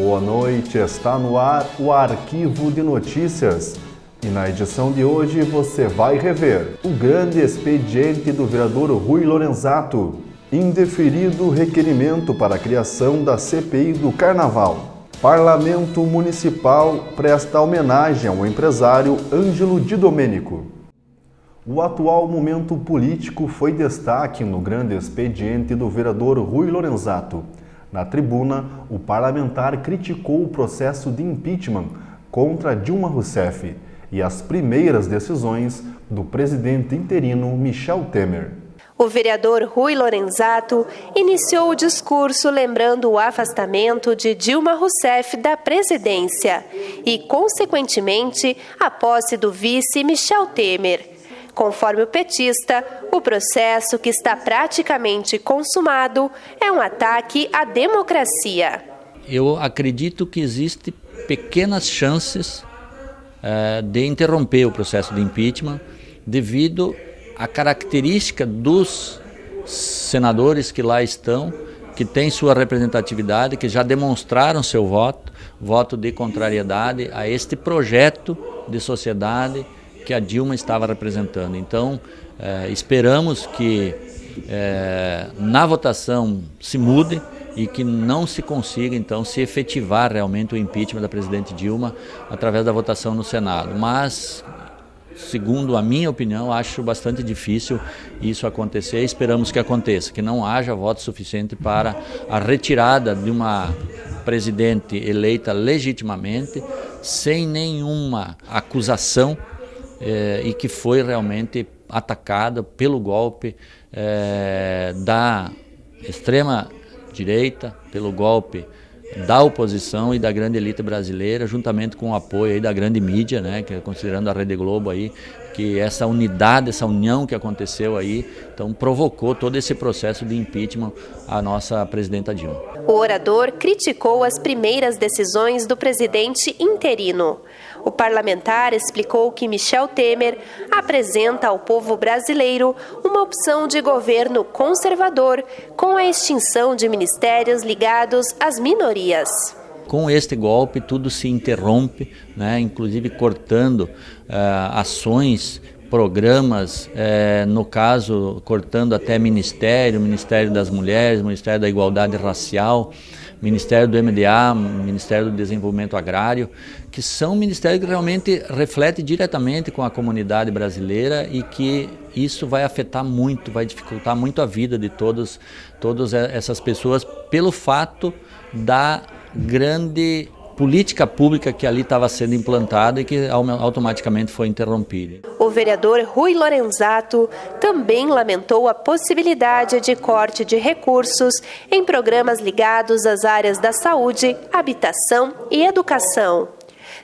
boa noite. Está no ar o Arquivo de Notícias. E na edição de hoje você vai rever o grande expediente do vereador Rui Lorenzato, indeferido requerimento para a criação da CPI do Carnaval. Parlamento Municipal presta homenagem ao empresário Ângelo Di Domenico. O atual momento político foi destaque no grande expediente do vereador Rui Lorenzato. Na tribuna, o parlamentar criticou o processo de impeachment contra Dilma Rousseff e as primeiras decisões do presidente interino Michel Temer. O vereador Rui Lorenzato iniciou o discurso lembrando o afastamento de Dilma Rousseff da presidência e, consequentemente, a posse do vice Michel Temer. Conforme o petista, o processo, que está praticamente consumado, é um ataque à democracia. Eu acredito que existem pequenas chances de interromper o processo de impeachment devido à característica dos senadores que lá estão, que têm sua representatividade, que já demonstraram seu voto de contrariedade a este projeto de sociedade que a Dilma estava representando. Então, esperamos que na votação se mude e que não se consiga, então, se efetivar realmente o impeachment da presidente Dilma através da votação no Senado. Mas, segundo a minha opinião, acho bastante difícil isso acontecer. Esperamos que aconteça, que não haja voto suficiente para a retirada de uma presidente eleita legitimamente, sem nenhuma acusação, e que foi realmente atacada pelo golpe da extrema-direita, pelo golpe da oposição e da grande elite brasileira, juntamente com o apoio aí da grande mídia, né, que considerando a Rede Globo aí, que essa unidade, essa união que aconteceu aí, então provocou todo esse processo de impeachment à nossa presidenta Dilma. O orador criticou as primeiras decisões do presidente interino. O parlamentar explicou que Michel Temer apresenta ao povo brasileiro uma opção de governo conservador com a extinção de ministérios ligados às minorias. Com este golpe tudo se interrompe, né, inclusive cortando ações, programas, no caso cortando até Ministério das Mulheres, Ministério da Igualdade Racial, Ministério do MDA, Ministério do Desenvolvimento Agrário, que são ministérios que realmente refletem diretamente com a comunidade brasileira e que isso vai afetar muito, vai dificultar muito a vida de todas essas pessoas pelo fato da grande política pública que ali estava sendo implantada e que automaticamente foi interrompida. O vereador Rui Lorenzato também lamentou a possibilidade de corte de recursos em programas ligados às áreas da saúde, habitação e educação.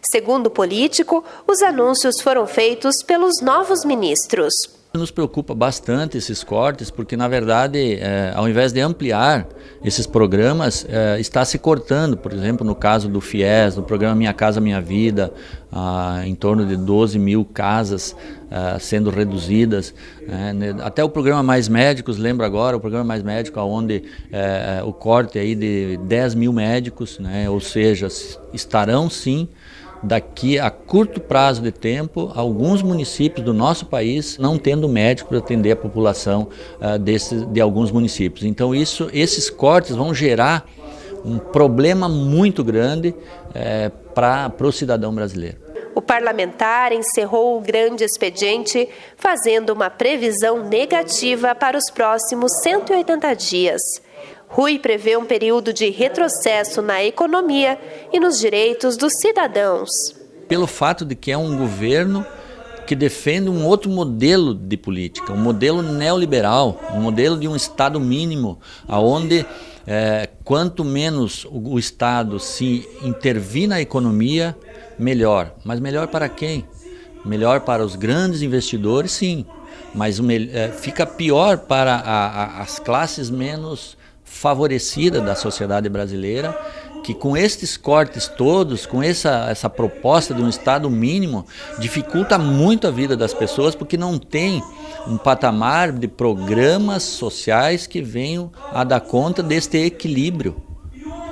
Segundo o político, os anúncios foram feitos pelos novos ministros. Nos preocupa bastante esses cortes, porque na verdade, ao invés de ampliar esses programas, está se cortando. Por exemplo, no caso do FIES, no programa Minha Casa Minha Vida, em torno de 12 mil casas sendo reduzidas. Até o programa Mais Médicos, lembro agora, o programa Mais Médico, onde o corte aí de 10 mil médicos, né, ou seja, estarão sim, daqui a curto prazo de tempo, alguns municípios do nosso país não tendo médico para atender a população de alguns municípios. Então esses cortes vão gerar um problema muito grande para o cidadão brasileiro. O parlamentar encerrou o grande expediente fazendo uma previsão negativa para os próximos 180 dias. Rui prevê um período de retrocesso na economia e nos direitos dos cidadãos. Pelo fato de que é um governo que defende um outro modelo de política, um modelo neoliberal, um modelo de um Estado mínimo, onde quanto menos o Estado se intervir na economia, melhor. Mas melhor para quem? Melhor para os grandes investidores, sim, mas fica pior para as classes menos favorecida da sociedade brasileira, que com estes cortes todos, com essa proposta de um Estado mínimo, dificulta muito a vida das pessoas, porque não tem um patamar de programas sociais que venham a dar conta deste equilíbrio.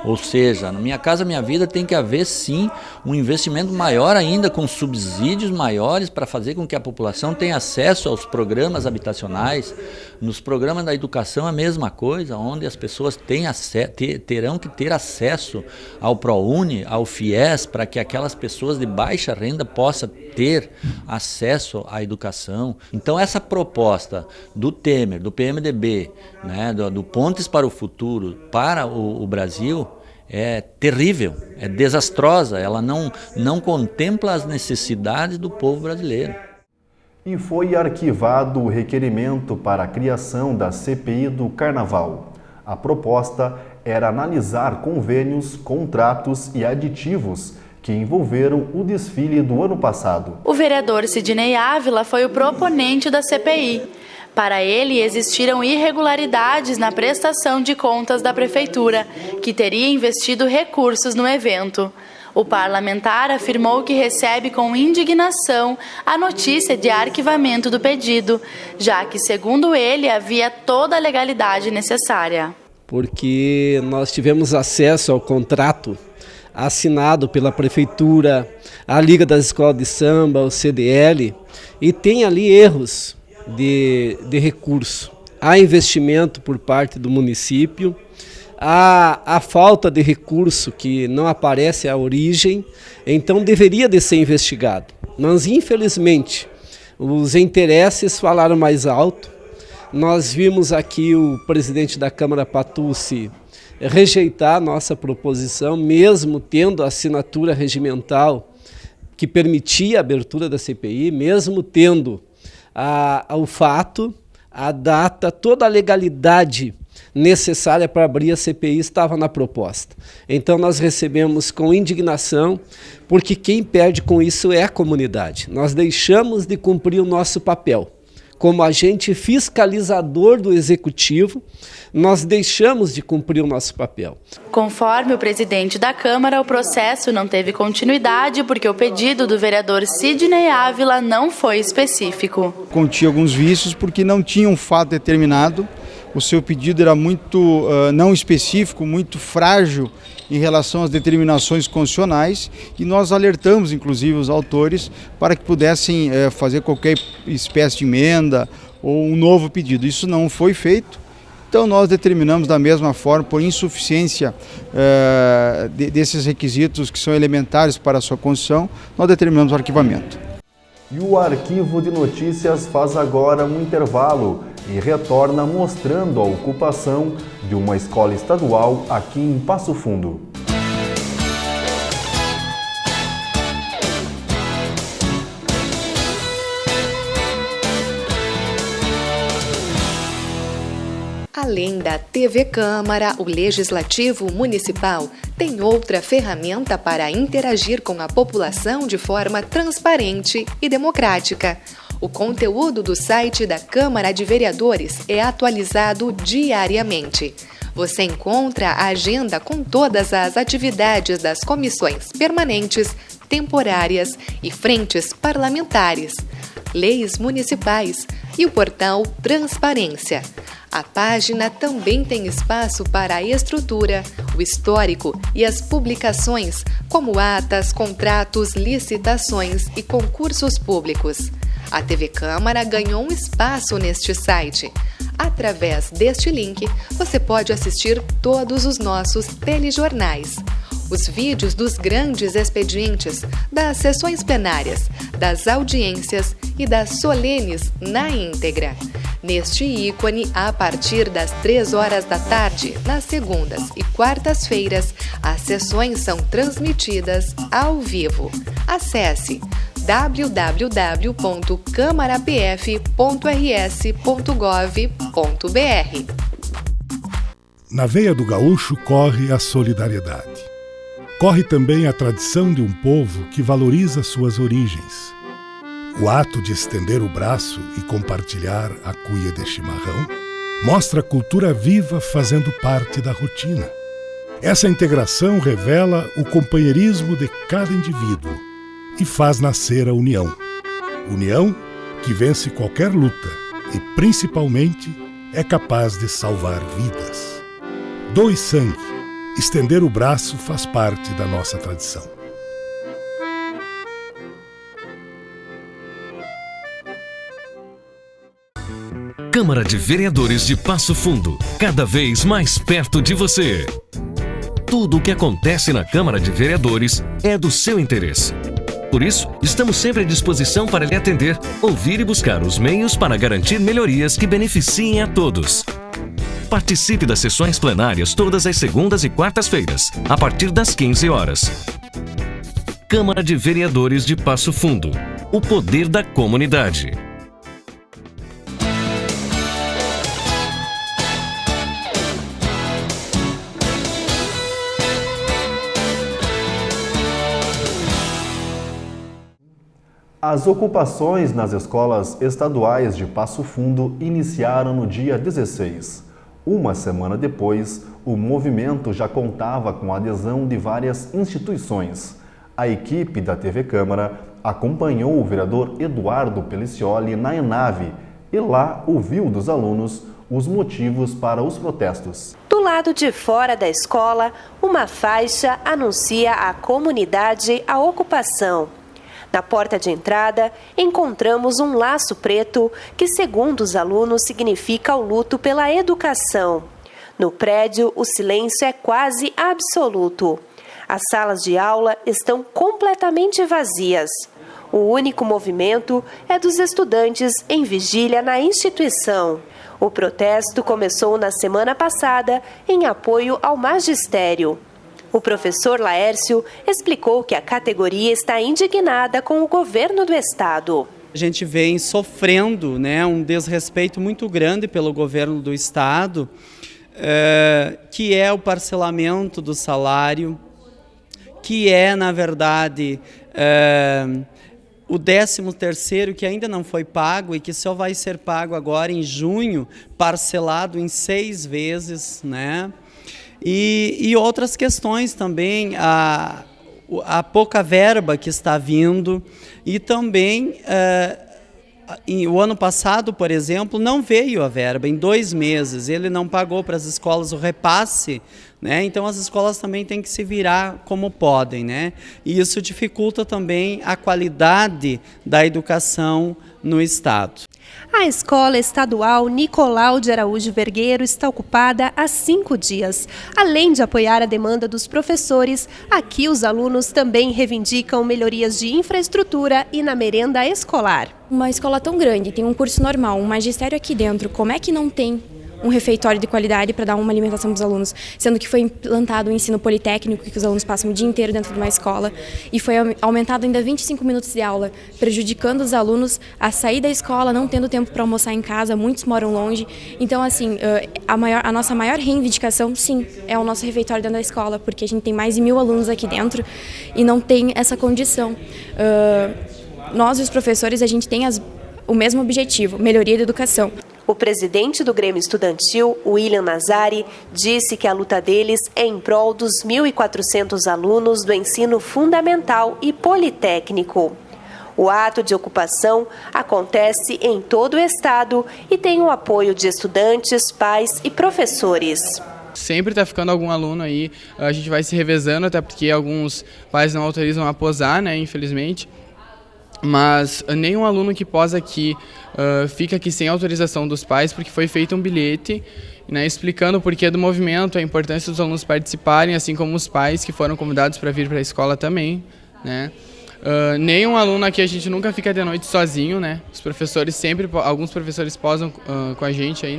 Ou seja, na Minha Casa Minha Vida tem que haver sim um investimento maior ainda, com subsídios maiores para fazer com que a população tenha acesso aos programas habitacionais. Nos programas da educação a mesma coisa, onde as pessoas terão que ter acesso ao ProUni, ao FIES, para que aquelas pessoas de baixa renda possam ter acesso à educação. Então essa proposta do Temer, do PMDB, né, do Pontes para o Futuro, para o Brasil, é terrível, é desastrosa, ela não contempla as necessidades do povo brasileiro. E foi arquivado o requerimento para a criação da CPI do Carnaval. A proposta era analisar convênios, contratos e aditivos que envolveram o desfile do ano passado. O vereador Sidney Ávila foi o proponente da CPI. Para ele, existiram irregularidades na prestação de contas da Prefeitura, que teria investido recursos no evento. O parlamentar afirmou que recebe com indignação a notícia de arquivamento do pedido, já que, segundo ele, havia toda a legalidade necessária. Porque nós tivemos acesso ao contrato assinado pela Prefeitura, a Liga das Escolas de Samba, o CDL, e tem ali erros de recurso. Há investimento por parte do município, há falta de recurso que não aparece a origem, então deveria de ser investigado. Mas, infelizmente, os interesses falaram mais alto. Nós vimos aqui o presidente da Câmara, Patucci, rejeitar a nossa proposição, mesmo tendo a assinatura regimental que permitia a abertura da CPI, mesmo tendo o fato, a data, toda a legalidade necessária para abrir a CPI estava na proposta. Então nós recebemos com indignação, porque quem perde com isso é a comunidade. Nós deixamos de cumprir o nosso papel. Como agente fiscalizador do Executivo, nós deixamos de cumprir o nosso papel. Conforme o presidente da Câmara, o processo não teve continuidade porque o pedido do vereador Sidney Ávila não foi específico. Continha alguns vícios porque não tinha um fato determinado. O seu pedido era muito não específico, muito frágil em relação às determinações constitucionais, e nós alertamos, inclusive, os autores para que pudessem fazer qualquer espécie de emenda ou um novo pedido. Isso não foi feito, então nós determinamos da mesma forma, por insuficiência desses requisitos que são elementares para a sua construção, nós determinamos o arquivamento. E o Arquivo de Notícias faz agora um intervalo e retorna mostrando a ocupação de uma escola estadual aqui em Passo Fundo. Além da TV Câmara, o Legislativo Municipal tem outra ferramenta para interagir com a população de forma transparente e democrática. O conteúdo do site da Câmara de Vereadores é atualizado diariamente. Você encontra a agenda com todas as atividades das comissões permanentes, temporárias e frentes parlamentares, leis municipais e o portal Transparência. A página também tem espaço para a estrutura, o histórico e as publicações, como atas, contratos, licitações e concursos públicos. A TV Câmara ganhou um espaço neste site. Através deste link, você pode assistir todos os nossos telejornais, os vídeos dos grandes expedientes, das sessões plenárias, das audiências e das solenes na íntegra. Neste ícone, a partir das 3 horas da tarde, nas segundas e quartas-feiras, as sessões são transmitidas ao vivo. Acesse www.camarapf.rs.gov.br. Na veia do gaúcho corre a solidariedade. Corre também a tradição de um povo que valoriza suas origens. O ato de estender o braço e compartilhar a cuia de chimarrão mostra a cultura viva fazendo parte da rotina. Essa integração revela o companheirismo de cada indivíduo e faz nascer a união. União que vence qualquer luta e, principalmente, é capaz de salvar vidas. Doe sangue, Estender o braço faz parte da nossa tradição. Câmara de Vereadores de Passo Fundo, cada vez mais perto de você. Tudo o que acontece na Câmara de Vereadores é do seu interesse. Por isso, estamos sempre à disposição para lhe atender, ouvir e buscar os meios para garantir melhorias que beneficiem a todos. Participe das sessões plenárias todas as segundas e quartas-feiras, a partir das 15 horas. Câmara de Vereadores de Passo Fundo. O poder da comunidade. As ocupações nas escolas estaduais de Passo Fundo iniciaram no dia 16. Uma semana depois, o movimento já contava com a adesão de várias instituições. A equipe da TV Câmara acompanhou o vereador Eduardo Pelicioli na ENAVE e lá ouviu dos alunos os motivos para os protestos. Do lado de fora da escola, uma faixa anuncia à comunidade a ocupação. Na porta de entrada, encontramos um laço preto que, segundo os alunos, significa o luto pela educação. No prédio, o silêncio é quase absoluto. As salas de aula estão completamente vazias. O único movimento é dos estudantes em vigília na instituição. O protesto começou na semana passada em apoio ao magistério. O professor Laércio explicou que a categoria está indignada com o governo do estado. A gente vem sofrendo, um desrespeito muito grande pelo governo do estado, que é o parcelamento do salário, que é, na verdade, o 13º que ainda não foi pago e que só vai ser pago agora em junho, parcelado em 6 vezes, E outras questões também, a pouca verba que está vindo e também o ano passado, por exemplo, não veio a verba em 2 meses, ele não pagou para as escolas o repasse, então as escolas também têm que se virar como podem, e isso dificulta também a qualidade da educação no estado. A Escola Estadual Nicolau de Araújo Vergueiro está ocupada há 5 dias. Além de apoiar a demanda dos professores, aqui os alunos também reivindicam melhorias de infraestrutura e na merenda escolar. Uma escola tão grande, tem um curso normal, um magistério aqui dentro, como é que não tem um refeitório de qualidade para dar uma alimentação para os alunos, sendo que foi implantado o ensino politécnico, que os alunos passam o dia inteiro dentro de uma escola, e foi aumentado ainda 25 minutos de aula, prejudicando os alunos a sair da escola, não tendo tempo para almoçar em casa, muitos moram longe. Então, assim, a nossa maior reivindicação, sim, é o nosso refeitório dentro da escola, porque a gente tem mais de 1000 alunos aqui dentro e não tem essa condição. Nós e os professores, a gente tem o mesmo objetivo, melhoria da educação. O presidente do Grêmio Estudantil, William Nazari, disse que a luta deles é em prol dos 1.400 alunos do ensino fundamental e politécnico. O ato de ocupação acontece em todo o estado e tem o apoio de estudantes, pais e professores. Sempre está ficando algum aluno aí, a gente vai se revezando, até porque alguns pais não autorizam a posar, infelizmente. Mas nenhum aluno que posa aqui fica aqui sem autorização dos pais, porque foi feito um bilhete explicando o porquê do movimento, a importância dos alunos participarem, assim como os pais que foram convidados para vir para a escola também. Nenhum aluno aqui, a gente nunca fica de noite sozinho, Os professores sempre, alguns professores posam com a gente aí,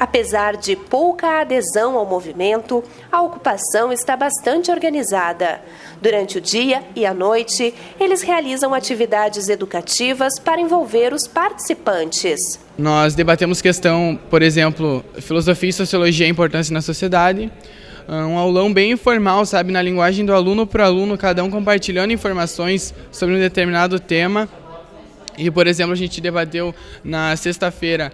Apesar de pouca adesão ao movimento, a ocupação está bastante organizada. Durante o dia e à noite, eles realizam atividades educativas para envolver os participantes. Nós debatemos questão, por exemplo, filosofia e sociologia, a importância na sociedade. Um aulão bem informal, na linguagem do aluno para o aluno, cada um compartilhando informações sobre um determinado tema. E, por exemplo, a gente debateu na sexta-feira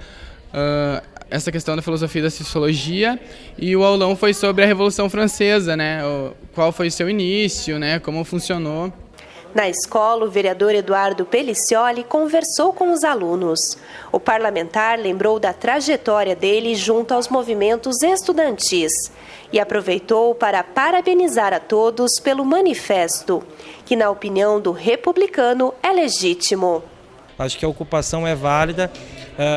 essa questão da filosofia e da sociologia, e o aulão foi sobre a Revolução Francesa, qual foi o seu início, como funcionou. Na escola, o vereador Eduardo Pelicioli conversou com os alunos. O parlamentar lembrou da trajetória dele junto aos movimentos estudantis e aproveitou para parabenizar a todos pelo manifesto, que, na opinião do republicano, é legítimo. Acho que a ocupação é válida.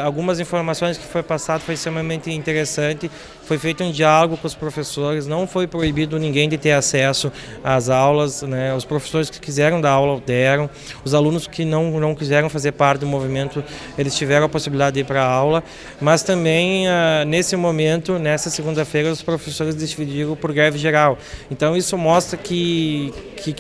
Algumas informações que foi passado foi extremamente interessante. Foi feito um diálogo com os professores, não foi proibido ninguém de ter acesso às aulas, né? Os professores que quiseram dar aula deram, os alunos que não quiseram fazer parte do movimento, eles tiveram a possibilidade de ir para a aula, mas também nesse momento, nessa segunda-feira, os professores decidiram por greve geral. Então isso mostra que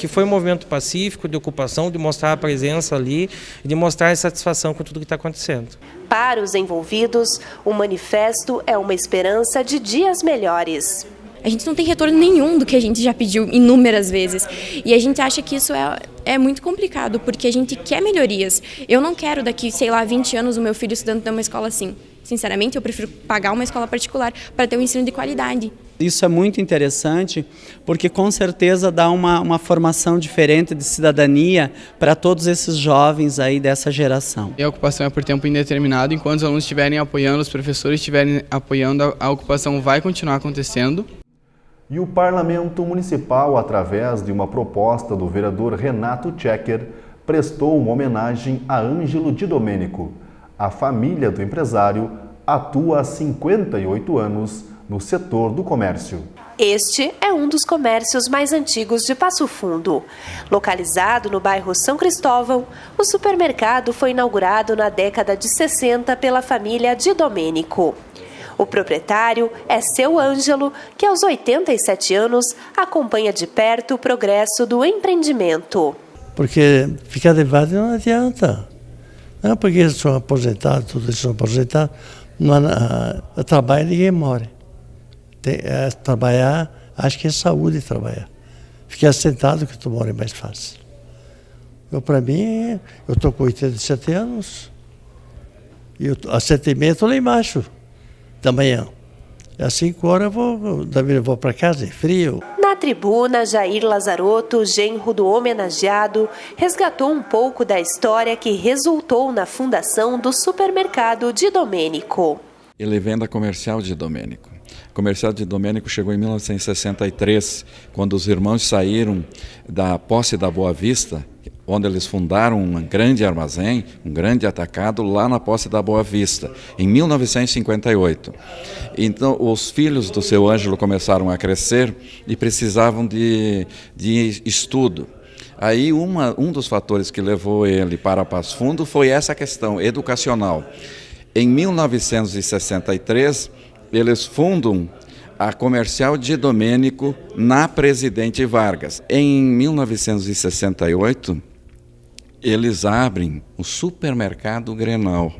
foi um movimento pacífico de ocupação, de mostrar a presença ali e de mostrar a satisfação com tudo que está acontecendo. Para os envolvidos, o manifesto é uma esperança de dias melhores. A gente não tem retorno nenhum do que a gente já pediu inúmeras vezes. E a gente acha que isso é muito complicado, porque a gente quer melhorias. Eu não quero daqui, 20 anos o meu filho estudando numa escola assim. Sinceramente, eu prefiro pagar uma escola particular para ter um ensino de qualidade. Isso é muito interessante, porque com certeza dá uma formação diferente de cidadania para todos esses jovens aí dessa geração. E a ocupação é por tempo indeterminado, enquanto os alunos estiverem apoiando, os professores estiverem apoiando, a ocupação vai continuar acontecendo. E o Parlamento Municipal, através de uma proposta do vereador Renato Tchequer, prestou uma homenagem a Ângelo Di Domenico. A família do empresário atua há 58 anos no setor do comércio. Este é um dos comércios mais antigos de Passo Fundo. Localizado no bairro São Cristóvão, o supermercado foi inaugurado na década de 60 pela família Di Domenico. O proprietário é seu Ângelo, que aos 87 anos acompanha de perto o progresso do empreendimento. Porque ficar de base não adianta. Não, porque eles são aposentados, todos eles são aposentados, trabalha e ninguém morre. Trabalhar, acho que é saúde trabalhar. Ficar sentado que tu mora é mais fácil. Para mim, eu estou com 87 anos, e às 7h30 estou lá embaixo da manhã. Às 5 horas eu vou para casa, é frio. Na tribuna, Jair Lazarotto, genro do homenageado, resgatou um pouco da história que resultou na fundação do supermercado Di Domenico. Ele vem da Comercial Di Domenico. O Comercial Di Domenico chegou em 1963, quando os irmãos saíram da posse da Boa Vista, onde eles fundaram um grande armazém, um grande atacado lá na posse da Boa Vista, em 1958. Então, os filhos do seu Ângelo começaram a crescer e precisavam de estudo. Aí, um dos fatores que levou ele para Passo Fundo foi essa questão educacional. Em 1963, eles fundam a Comercial Di Domenico na Presidente Vargas. Em 1968, eles abrem o supermercado Grenal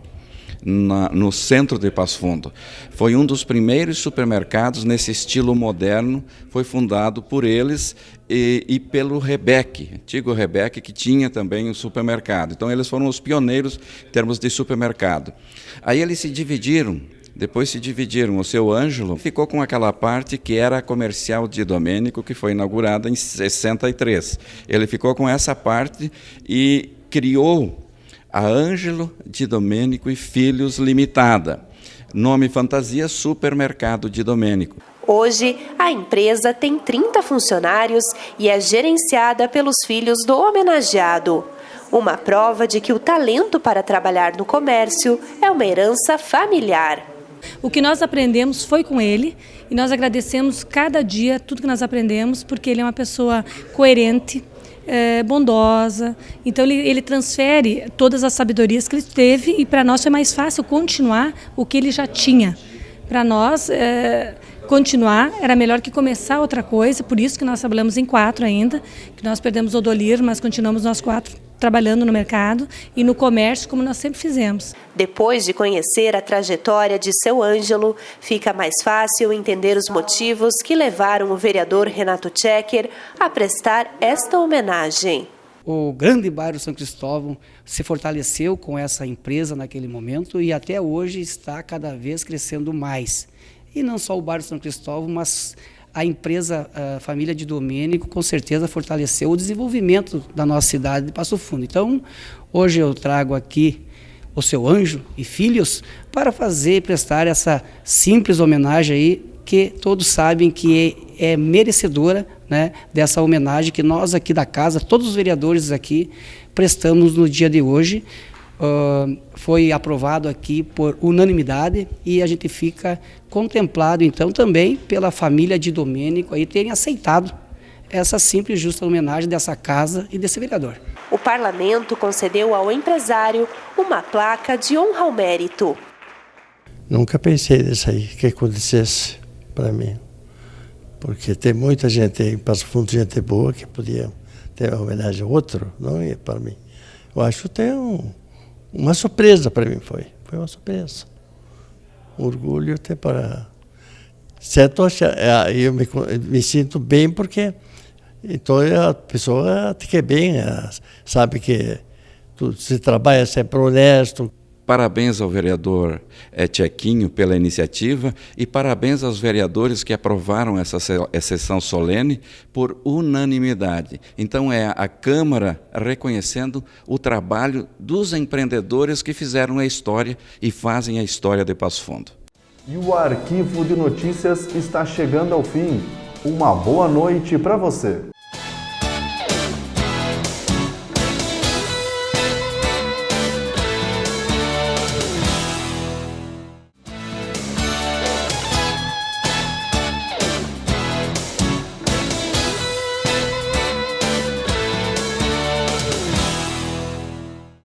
no centro de Passo Fundo. Foi um dos primeiros supermercados nesse estilo moderno, foi fundado por eles e pelo Rebec, antigo Rebec, que tinha também um supermercado. Então eles foram os pioneiros em termos de supermercado. Aí eles se dividiram. Depois se dividiram. O seu Ângelo ficou com aquela parte que era a Comercial Di Domenico, que foi inaugurada em 63. Ele ficou com essa parte e criou a Ângelo Di Domenico e Filhos Limitada. Nome fantasia, Supermercado Di Domenico. Hoje, a empresa tem 30 funcionários e é gerenciada pelos filhos do homenageado. Uma prova de que o talento para trabalhar no comércio é uma herança familiar. O que nós aprendemos foi com ele e nós agradecemos cada dia tudo que nós aprendemos, porque ele é uma pessoa coerente, bondosa, então ele transfere todas as sabedorias que ele teve e para nós é mais fácil continuar o que ele já tinha. Para nós, continuar era melhor que começar outra coisa, por isso que nós trabalhamos em 4 ainda, que nós perdemos o Odolir, mas continuamos nós 4 trabalhando no mercado e no comércio, como nós sempre fizemos. Depois de conhecer a trajetória de seu Ângelo, fica mais fácil entender os motivos que levaram o vereador Renato Tchequer a prestar esta homenagem. O grande bairro São Cristóvão se fortaleceu com essa empresa naquele momento e até hoje está cada vez crescendo mais. E não só o bairro São Cristóvão, mas a empresa Família de Domênico com certeza fortaleceu o desenvolvimento da nossa cidade de Passo Fundo. Então, hoje eu trago aqui o seu Anjo e filhos para prestar essa simples homenagem aí, que todos sabem que é merecedora, né, dessa homenagem que nós aqui da casa, todos os vereadores aqui, prestamos no dia de hoje. Foi aprovado aqui por unanimidade e a gente fica contemplado então também pela família de Domênico aí terem aceitado essa simples e justa homenagem dessa casa e desse vereador. O parlamento concedeu ao empresário uma placa de honra ao mérito. Nunca pensei nisso aí, que acontecesse para mim. Porque tem muita gente em Passo Fundo, gente boa, que podia ter uma homenagem a outro, não é para mim. Eu acho que tem uma surpresa para mim, foi uma surpresa. Um orgulho até para... Certo, eu me sinto bem porque então a pessoa que é bem, sabe que se trabalha sempre honesto. Parabéns ao vereador Tchequinho pela iniciativa e parabéns aos vereadores que aprovaram essa sessão solene por unanimidade. Então é a Câmara reconhecendo o trabalho dos empreendedores que fizeram a história e fazem a história de Passo Fundo. E o Arquivo de Notícias está chegando ao fim. Uma boa noite para você.